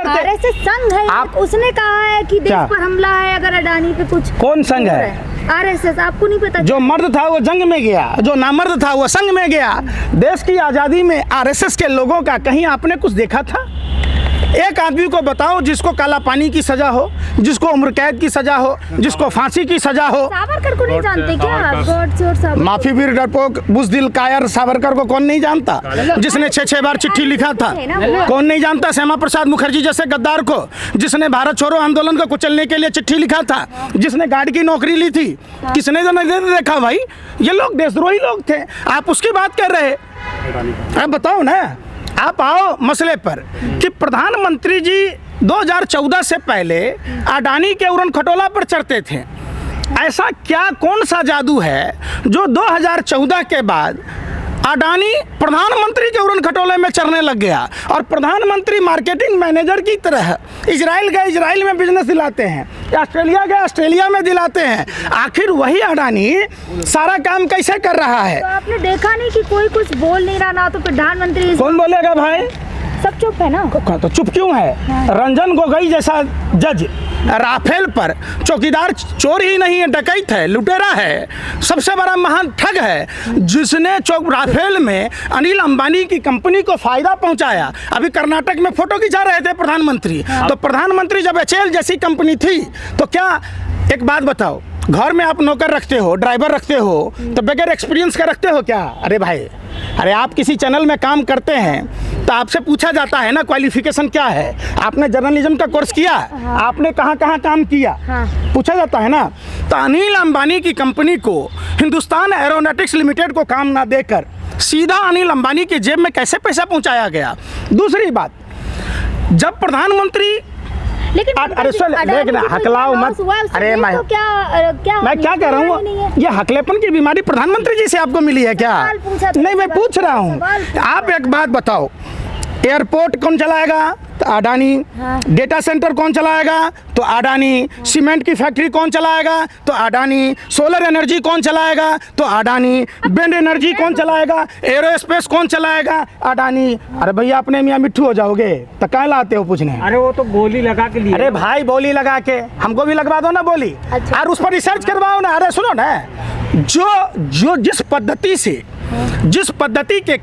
करते। आरएसएस संघ है, आप उसने कहा है कि देश पर हमला है अगर अडानी पे कुछ। कौन संघ है? आरएसएस, आपको नहीं पता? जो मर्द था वो जंग में गया, जो नामर्द था वो संघ में गया। देश की आज़ादी में आरएसएस के लोगों का कहीं आपने कुछ देखा था? एक आदमी को बताओ जिसको काला पानी की सजा हो, जिसको उम्र कैद की सजा हो, जिसको फांसी की सजा हो। सावरकर को नहीं जानते क्या आप? गॉडसे और सावरकर। माफी वीर डरपोक बुज़दिल कायर सावरकर को कौन नहीं जानता, जिसने 6 बार चिट्ठी लिखा था। कौन नहीं जानता श्यामा प्रसाद मुखर्जी जैसे गद्दार को, जिसने भारत छोड़ो आंदोलन को कुचलने के लिए चिट्ठी लिखा था, जिसने गार्ड की नौकरी ली थी। किसने तो नहीं देखा भाई? ये लोग देशद्रोही लोग थे, आप उसकी बात कर रहे। अब बताओ ना, आप आओ मसले पर कि प्रधानमंत्री जी 2014 से पहले अडानी के उड़न खटोला पर चढ़ते थे। ऐसा क्या कौन सा जादू है जो 2014 के बाद अडानी प्रधानमंत्री के उड़न खटोले में चढ़ने लग गया? और प्रधानमंत्री मार्केटिंग मैनेजर की तरह इजराइल गए, इजराइल में बिजनेस दिलाते हैं, ऑस्ट्रेलिया गए, ऑस्ट्रेलिया में दिलाते हैं। आखिर वही अडानी सारा काम कैसे कर रहा है? तो आपने देखा नहीं कि कोई कुछ बोल नहीं रहा ना? तो प्रधानमंत्री कौन बोलेगा भाई? सब चुप है ना? तो चुप क्यों है? रंजन गोगोई जैसा जज राफेल पर, चौकीदार चोर ही नहीं है, डकैत है, लुटेरा है, सबसे बड़ा महान ठग है, जिसने राफेल में अनिल अंबानी की कंपनी को फायदा पहुंचाया। अभी कर्नाटक में फोटो खिंचा रहे थे प्रधानमंत्री। तो प्रधानमंत्री जब एचएएल जैसी कंपनी थी तो क्या, एक बात बताओ, घर में आप नौकर रखते हो, ड्राइवर रखते हो, तो बगैर एक्सपीरियंस का रखते हो क्या? अरे भाई, अरे आप किसी चैनल में काम करते हैं तो आपसे पूछा जाता है ना क्वालिफिकेशन क्या है, आपने जर्नलिज्म का कोर्स किया, आपने कहाँ कहाँ काम किया, पूछा जाता है ना। तो अनिल अंबानी की कंपनी को, हिंदुस्तान एरोनॉटिक्स लिमिटेड को काम ना देकर सीधा अनिल अंबानी के जेब में कैसे पैसा पहुंचाया गया? दूसरी बात, जब प्रधानमंत्री, लेकिन अरे देखना, हकलाओ मत। अरे मैं क्या कह रहा हूँ, ये हकलेपन की बीमारी प्रधानमंत्री जी से आपको मिली है क्या? नहीं, मैं पूछ रहा हूँ। आप एक बात बताओ, एयरपोर्ट कौन चलाएगा? तो अडानी। डेटा सेंटर कौन चलाएगा? तो अडानी। सीमेंट की फैक्ट्री कौन चलाएगा? तो अडानी। सोलर एनर्जी कौन चलाएगा? तो अडानी। विंड एनर्जी कौन चलाएगा? एरोस्पेस कौन चलाएगा? अडानी। अरे भैया, अपने मियाँ मिट्ठू हो जाओगे तो क्या लाते हो पूछने? अरे वो तो बोली लगा के लिए। अरे भाई, बोली लगा के हमको भी लगवा दो ना बोली। अच्छा। और उस पर रिसर्च करवाओ ना। अरे सुनो ना, जो जिस पद्धति के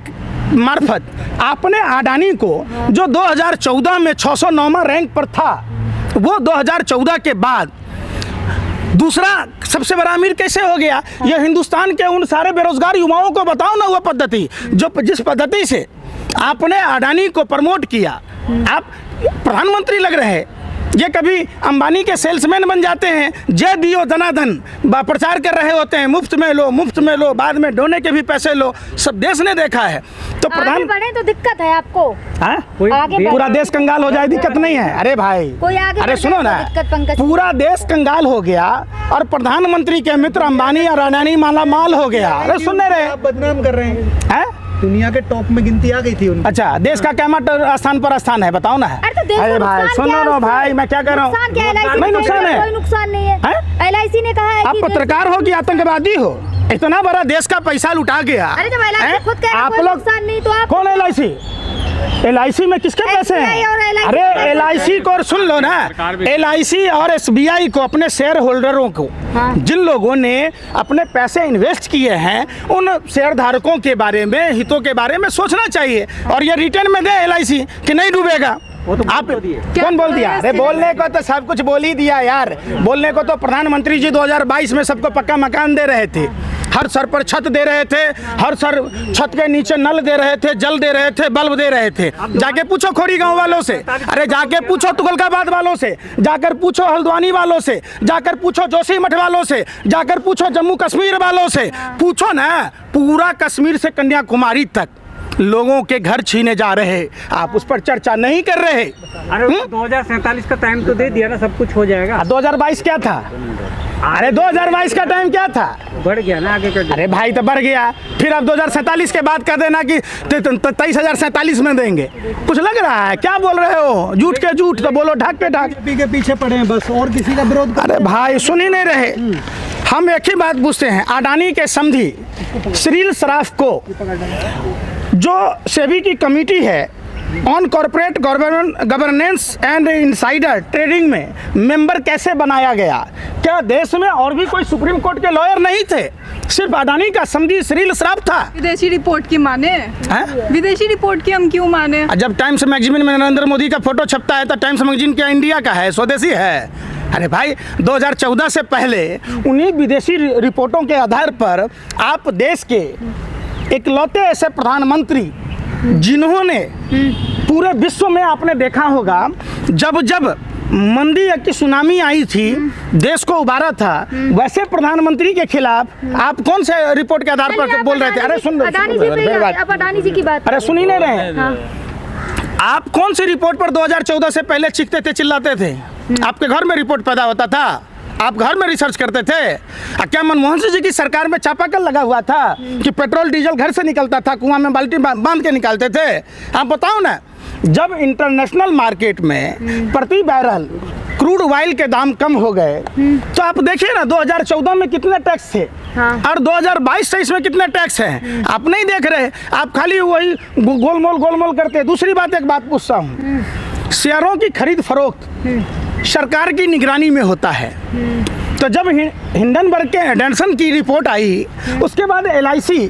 मार्फत आपने अडानी को, जो 2014 में 609वां रैंक पर था, वो 2014 के बाद दूसरा सबसे बड़ा अमीर कैसे हो गया? ये हिंदुस्तान के उन सारे बेरोजगार युवाओं को बताओ ना वो पद्धति, जिस पद्धति से आपने अडानी को प्रमोट किया। आप प्रधानमंत्री लग रहे हैं, ये कभी अंबानी के सेल्समैन बन जाते हैं, जय दियो दनादन प्रचार कर रहे होते हैं, मुफ्त में लो, मुफ्त में लो, बाद में डोने के भी पैसे लो। सब देश ने देखा है। तो आगे बढ़े तो दिक्कत है आपको? पूरा देश कंगाल हो जाए, दिक्कत नहीं है। अरे भाई, अरे सुनो ना, पूरा देश कंगाल हो गया और प्रधानमंत्री के मित्र अंबानी और अडानी माला माल हो गया। अरे सुनने रहे, बदनाम कर रहे हैं। दुनिया के टॉप में गिनती आ गई थी उनकी। अच्छा, देश का क्या स्थान पर स्थान है बताओ ना। अरे भाई सुनो ना भाई, मैं क्या कह रहा हूँ, नहीं नुकसान है, कोई नुकसान नहीं है। LIC ने कहा है आप पत्रकार हो कि आतंकवादी हो? इतना बड़ा देश का पैसा लुटा गया। अरे जब LIC खुद कह रहा है कोई नुकसान नहीं, तो आप कौन? LIC में किसके पैसे हैं? अरे LIC को, और सुन लो ना, LIC और SBI को, अपने शेयर होल्डरों को, जिन लोगों ने अपने पैसे इन्वेस्ट किए हैं, उन शेयर धारकों के बारे में, हितों के बारे में सोचना चाहिए। और ये रिटर्न में दे LIC कि नहीं डूबेगा। आप कौन बोल दिया? अरे बोलने को तो सब कुछ बोल ही दिया यार। बोलने को तो प्रधानमंत्री जी 2022 में सबको पक्का मकान दे रहे थे, हर सर पर छत दे रहे थे, हर सर छत के नीचे नल दे रहे थे, जल दे रहे थे, बल्ब दे रहे थे। जाके पूछो खोरी गांव वालों से, अरे जाके पूछो तुगलकाबाद वालों से, जाकर पूछो हल्द्वानी वालों से, जाकर पूछो जोशीमठ वालों से, जाकर पूछो जम्मू कश्मीर वालों से, पूछो ना। पूरा कश्मीर से कन्याकुमारी तक लोगों के घर छीने जा रहे, आप उस पर चर्चा नहीं कर रहे। अरे 2047 का टाइम तो दे दिया ना, सब कुछ हो जाएगा। 2022 क्या था? अरे 2022 का टाइम क्या था? बढ़ गया ना आगे कर। अरे भाई, तो बढ़ गया, फिर अब 2047 के बाद कह देना कि 23,047 में देंगे। कुछ लग रहा है? क्या बोल रहे हो? झूठ के झूठ तो बोलो, ढाक के ढाक। के पीछे पड़े हैं बस, और किसी का विरोध। अरे भाई, सुन ही नहीं रहे। हम एक ही बात पूछते हैं, अडानी के समधी श्रील सराफ को, जो सेबी की कमेटी है, on corporate governance and insider trading में मेंबर कैसे बनाया गया? क्या देश में और भी कोई सुप्रीम कोर्ट के लॉयर नहीं थे? सिर्फ अडानी का समझी श्रील श्राप था। विदेशी रिपोर्ट की माने हैं? विदेशी रिपोर्ट की हम क्यों माने? जब टाइम्स मैगजीन में नरेंद्र मोदी का फोटो छपता है तो टाइम्स मैगजीन क्या इंडिया का है, स्वदेशी है? अरे भाई 2014 से पहले उन्हीं विदेशी रिपोर्टों के आधार पर आप देश के इकलौते ऐसे प्रधानमंत्री जिन्होंने पूरे विश्व में आपने देखा होगा जब जब मंदी की सुनामी आई थी देश को उबारा था, वैसे प्रधानमंत्री के खिलाफ आप कौन से रिपोर्ट के आधार पर बोल रहे थे? अरे सुन अडानी जी की बात, अरे सुन ही नहीं रहे। हाँ। आप कौन सी रिपोर्ट पर 2014 से पहले चीखते थे, चिल्लाते थे? आपके घर में रिपोर्ट पैदा होता था, आप घर में रिसर्च करते थे? क्या मनमोहन सिंह जी की सरकार में चापाकल लगा हुआ था कि पेट्रोल डीजल घर से निकलता था, कुआं में बाल्टी बांध के निकालते थे? आप बताओ ना, जब इंटरनेशनल मार्केट में प्रति बैरल क्रूड ऑयल के दाम कम हो गए तो आप देखिए ना 2014 में कितने टैक्स थे, हाँ। और 2022-23 में कितने टैक्स हैं? आप नहीं देख रहे, आप खाली वही गोलमोल करते। दूसरी बात, एक बात पूछता हूँ, शेयरों की खरीद फरोख्त सरकार की निगरानी में होता है, तो जब हिंडनबर्ग के एडेंसन की रिपोर्ट आई उसके बाद LIC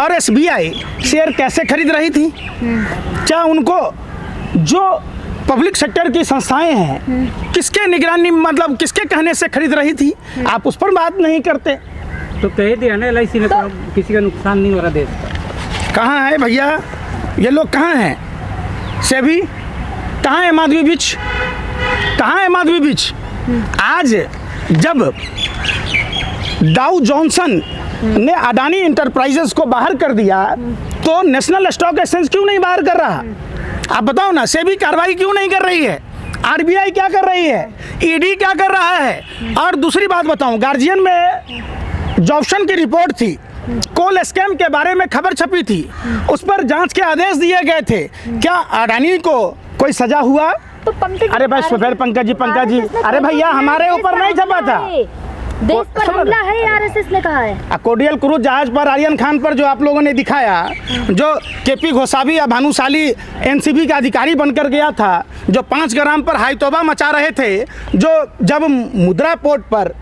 और SBI शेयर कैसे खरीद रही थी? क्या उनको जो पब्लिक सेक्टर की संस्थाएं हैं किसके निगरानी, मतलब किसके कहने से खरीद रही थी? आप उस पर बात नहीं करते। तो कह दिया ना LIC ने तो किसी का नुकसान नहीं हो रहा देश का। कहाँ है भैया ये लोग? कहाँ हैं सेबी? कहाँ है माधवी बीच? कहाँ है माधवी बीच? आज जब डाउ जॉनसन ने अडानी इंटरप्राइजेस को बाहर कर दिया तो नेशनल स्टॉक एक्सचेंज क्यों नहीं बाहर कर रहा? आप बताओ ना, सेबी कार्रवाई क्यों नहीं कर रही है? RBI क्या कर रही है? ED क्या कर रहा है? और दूसरी बात बताऊं, गार्जियन में जॉब्सन की रिपोर्ट थी, कोल स्कैम के बारे में खबर छपी थी, उस पर जांच के आदेश दिए गए थे। क्या अडानी को कोई सजा हुआ? तो पंकज, अरे भाई फिर पंकज जी, अरे भैया हमारे ऊपर नहीं छपा था, देश पर हमला है, RSS ने कहा है। कोडियल क्रूज जहाज पर आर्यन खान पर जो आप लोगों ने दिखाया, जो KP घोसावी या भानुशाली NCB का अधिकारी बनकर गया था, जो 5 ग्राम पर हाईतौबा मचा रहे थे, जो जब मुद्रा पोर्ट पर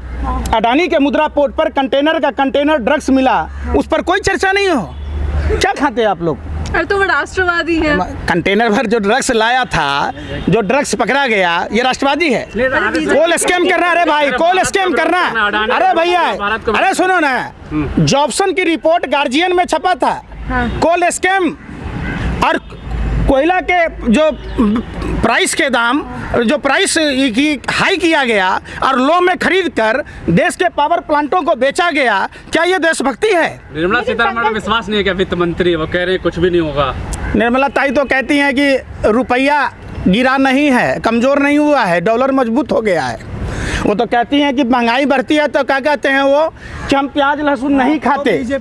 अडानी के मुद्रा पोर्ट पर कंटेनर ड्रग्स मिला, उस पर कोई चर्चा नहीं हो। क्या खाते हैं आप लोग? अरे तो वो राष्ट्रवादी है। कंटेनर भर जो ड्रग्स लाया था, जो ड्रग्स पकड़ा गया, ये राष्ट्रवादी है? कोल स्कैम करना, अरे भाई कोल स्कैम करना, अरे भैया अरे सुनो ना, जॉब्सन की रिपोर्ट गार्जियन में छपा था, कोल स्कैम और कोयला के जो प्राइस के दाम, जो प्राइस की हाई किया गया और लो में खरीद कर देश के पावर प्लांटों को बेचा गया, क्या ये देशभक्ति है? निर्मला सीतारमण विश्वास नहीं है क्या वित्त मंत्री? वो कह रहे हैं कुछ भी नहीं होगा। निर्मला ताई तो कहती हैं कि रुपया गिरा नहीं है, कमज़ोर नहीं हुआ है, डॉलर मजबूत हो गया है। वो तो कहती हैं कि महंगाई बढ़ती है तो क्या कहते हैं वो, कि हम प्याज लहसुन नहीं खाते।